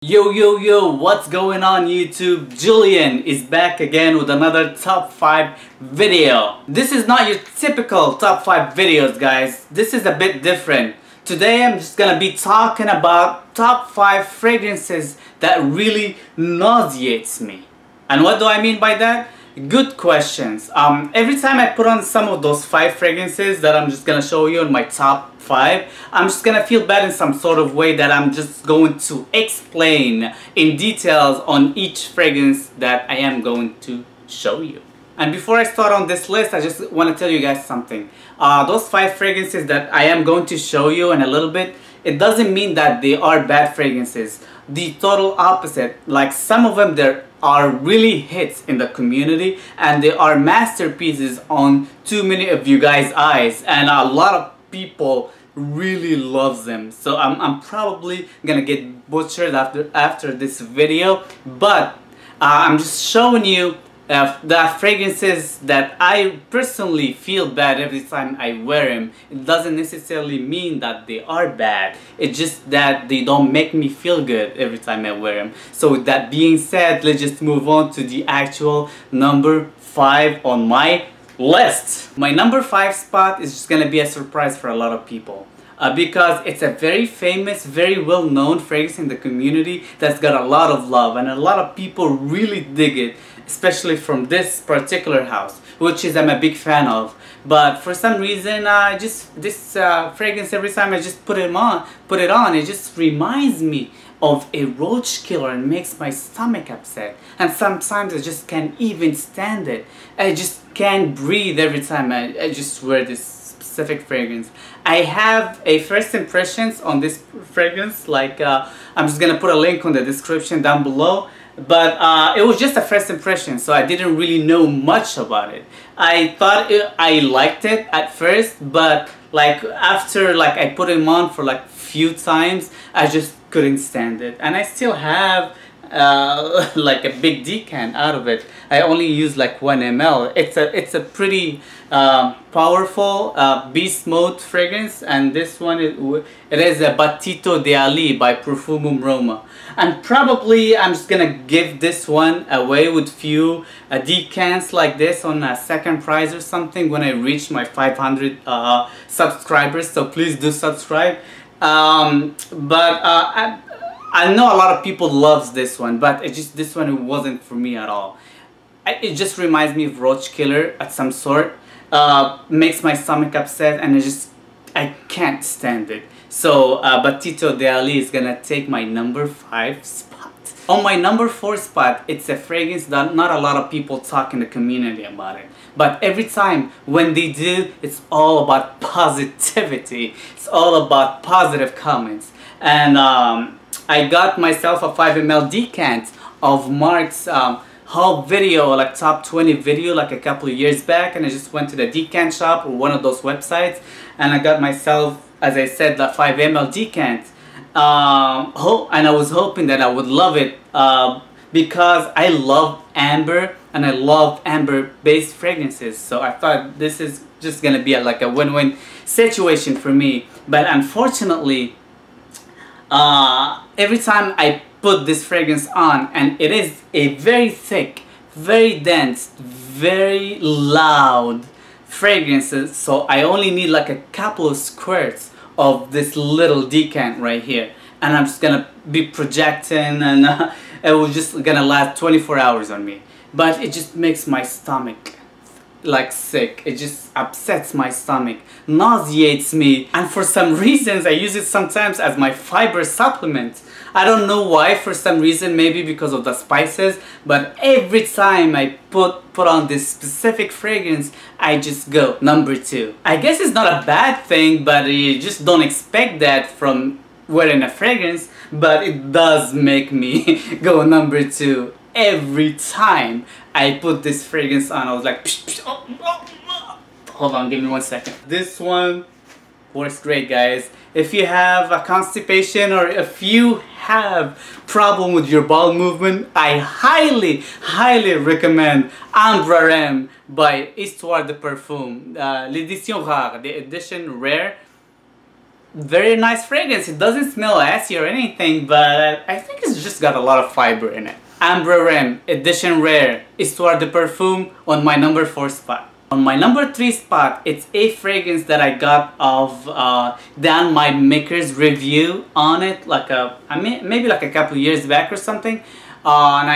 Yo, what's going on YouTube? Julian is back again with another top 5 video. This is not your typical top 5 videos, guys. This is a bit different. Today I'm just gonna be talking about top 5 fragrances that really nauseates me. And what do I mean by that? Good questions. Every time I put on some of those 5 fragrances that I'm just gonna show you in my top 5, I'm just gonna feel bad in some sort of way that I'm just going to explain in details on each fragrance that I am going to show you. And before I start on this list, I just want to tell you guys something. Those 5 fragrances that I am going to show you in a little bit, it doesn't mean that they are bad fragrances. The total opposite. Like, some of them there are really hits in the community and they are masterpieces on too many of you guys' eyes, and a lot of people really loves them. So I'm probably gonna get butchered after this video, but I'm just showing you the fragrances that I personally feel bad every time I wear them. It doesn't necessarily mean that they are bad. It's just that they don't make me feel good every time I wear them. So with that being said, let's just move on to the actual number 5 on my list. My number 5 spot is just gonna be a surprise for a lot of people. Because it's a very famous, very well-known fragrance in the community that's got a lot of love, and a lot of people really dig it, especially from this particular house, which I'm a big fan of. But for some reason, this fragrance, every time I just put it on, it just reminds me of a roach killer and makes my stomach upset. And sometimes I just can't even stand it. I just can't breathe every time I just wear this specific fragrance. I have a first impressions on this fragrance, like I'm just gonna put a link on the description down below, but it was just a first impression, so I didn't really know much about it. I thought I liked it at first, but like after I put it on for like few times, I just couldn't stand it, and I still have like a big decant out of it. I only use like 1 ml. It's a pretty powerful beast mode fragrance, and this one it is a Battito de Ali by Profumum Roma. And probably I'm just gonna give this one away with few decants like this on a second prize or something when I reach my 500 subscribers. So please do subscribe. I know a lot of people loves this one, but this one it wasn't for me at all. It just reminds me of roach killer at some sort. Makes my stomach upset, and I can't stand it. So Battito de Ali is gonna take my number 5 spot. On my number 4 spot, it's a fragrance that not a lot of people talk in the community about it. But every time when they do, it's all about positivity. It's all about positive comments. And I got myself a 5 ml decant of Mark's haul video, like top 20 video, like a couple of years back, and I just went to the decant shop or one of those websites, and I got myself, as I said, the 5 ml decant. And I was hoping that I would love it because I love amber and I love amber based fragrances, so I thought this is just gonna be like a win-win situation for me. But unfortunately, every time I put this fragrance on, and it is a very thick, very dense, very loud fragrance, so I only need like a couple of squirts of this little decant right here, and I'm just gonna be projecting, and it was just gonna last 24 hours on me. But it just makes my stomach like sick. It just upsets my stomach, nauseates me, and for some reasons I use it sometimes as my fiber supplement. I don't know why, for some reason, maybe because of the spices, but every time I put on this specific fragrance, I just go number 2. I guess it's not a bad thing, but you just don't expect that from wearing a fragrance, but it does make me go number 2. Every time I put this fragrance on, I was like, psh, psh, oh. Hold on, give me 1 second. This one works great, guys. If you have a constipation, or if you have problem with your bowel movement, I highly recommend Ambre Rem by Histoire de Parfum. L'édition rare, the edition rare. very nice fragrance. It doesn't smell assy or anything, but I think it's just got a lot of fiber in it. Ambre Rem Edition Rare Histoire de Parfum on my number 4 spot. On my number 3 spot, it's a fragrance that I got of Dan My Maker's review on it, like maybe like a couple years back or something. And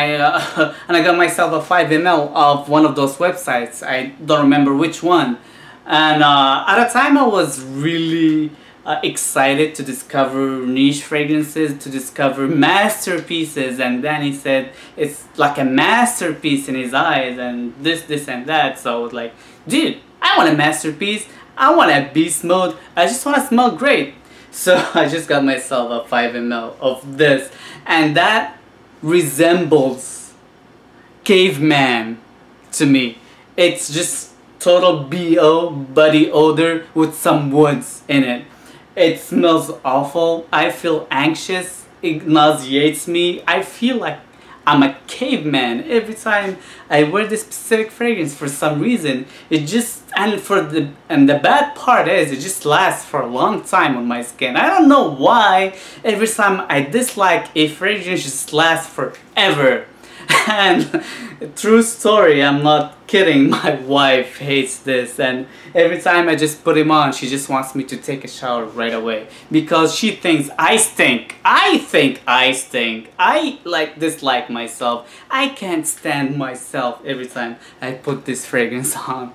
I got myself a 5 ml of one of those websites. I don't remember which one. And at a time I was really excited to discover niche fragrances, to discover masterpieces, and then he said it's like a masterpiece in his eyes and this and that. So I was like, dude, I want a masterpiece, I want a beast mode, I just want to smell great. So I just got myself a 5 ml of this, and that resembles caveman to me. It's just total BO, body odor with some woods in it. It smells awful. I feel anxious. It nauseates me. I feel like I'm a caveman every time I wear this specific fragrance for some reason. It just, and the bad part is it just lasts for a long time on my skin. I don't know why every time I dislike a fragrance, it just lasts forever. And true story, I'm not kidding, my wife hates this, and every time I just put him on, she just wants me to take a shower right away because she thinks I stink. I think I stink. I dislike myself. I can't stand myself every time I put this fragrance on.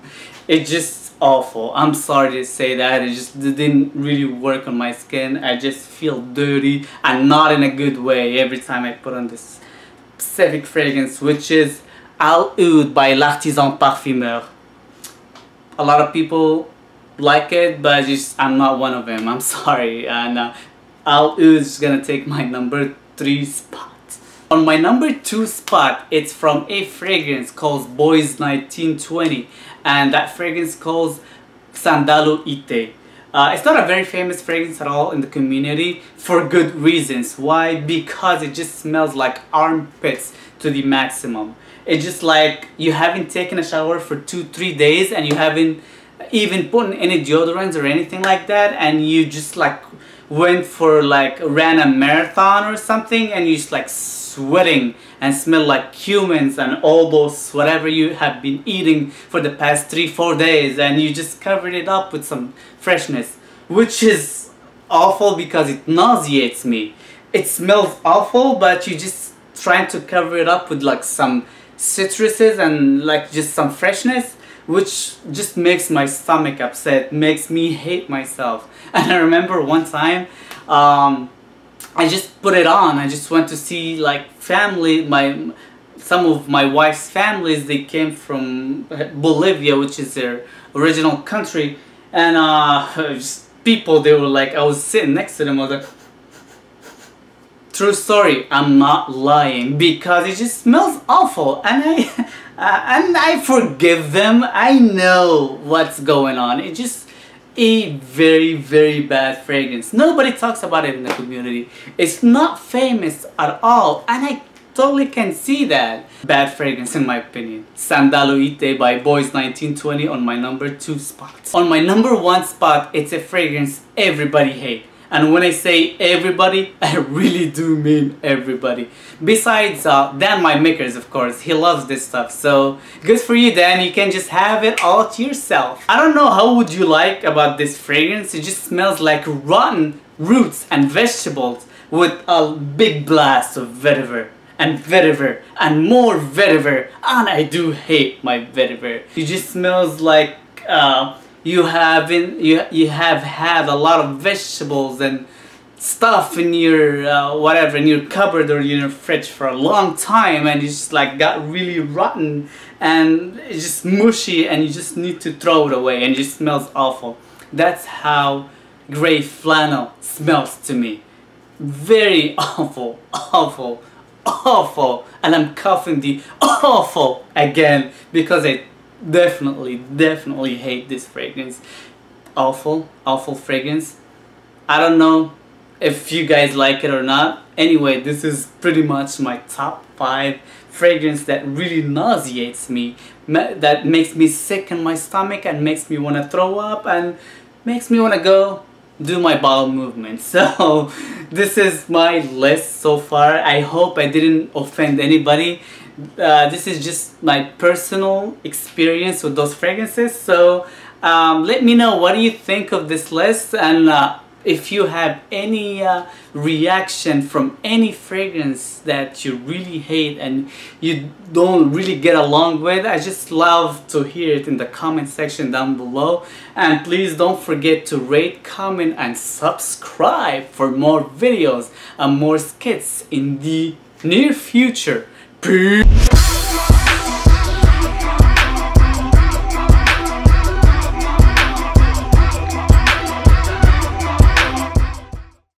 It's just awful. I'm sorry to say that. It just didn't really work on my skin. I just feel dirty and not in a good way every time I put on this specific fragrance, which is Oudh by L'Artisan Parfumeur. A lot of people like it, but I'm not one of them. I'm sorry. And Oudh is gonna take my number 3 spot. On my number 2 spot, it's from a fragrance called Bois 1920, and that fragrance calls Sandalo Ite. It's not a very famous fragrance at all in the community for good reasons. Why? Because it just smells like armpits to the maximum. It's just like you haven't taken a shower for 2-3 days and you haven't even put any deodorants or anything like that, and you just like ran a marathon or something, and you just like sweating and smell like humans and all those whatever you have been eating for the past 3-4 days, and you just covered it up with some freshness, which is awful because it nauseates me. It smells awful, but you just trying to cover it up with like some citruses and like just some freshness, which just makes my stomach upset, makes me hate myself. And I remember one time I just put it on. I just went to see like family, some of my wife's families. They came from Bolivia, which is their original country, and just people, they were like, I was sitting next to them, I was like, true story, I'm not lying, because it just smells awful, and I forgive them. I know what's going on. It's just a very, very bad fragrance. Nobody talks about it in the community. It's not famous at all, and I totally can see that. Bad fragrance in my opinion. Sandalo Ite by Bois 1920 on my number 2 spot. On my number 1 spot, it's a fragrance everybody hates. And when I say everybody, I really do mean everybody. Besides Dan My Makers, of course, he loves this stuff. So good for you, Dan. You can just have it all to yourself. I don't know how would you like about this fragrance. It just smells like rotten roots and vegetables with a big blast of vetiver and vetiver and more vetiver. And I do hate my vetiver. It just smells like you have had a lot of vegetables and stuff in your whatever, in your cupboard or in your fridge for a long time, and it just like got really rotten and it's just mushy, and you just need to throw it away, and it just smells awful. That's how gray flannel smells to me. Very awful, awful, awful. And I'm coughing the awful again because I definitely hate this fragrance. Awful, awful fragrance. I don't know if you guys like it or not. Anyway, this is pretty much my top 5 fragrance that really nauseates me, that makes me sick in my stomach and makes me want to throw up and makes me want to go do my bowel movement. So this is my list so far. I hope I didn't offend anybody. This is just my personal experience with those fragrances. So let me know what do you think of this list, and if you have any reaction from any fragrance that you really hate and you don't really get along with. I just love to hear it in the comment section down below. And please don't forget to rate, comment, and subscribe for more videos and more skits in the near future. Peace!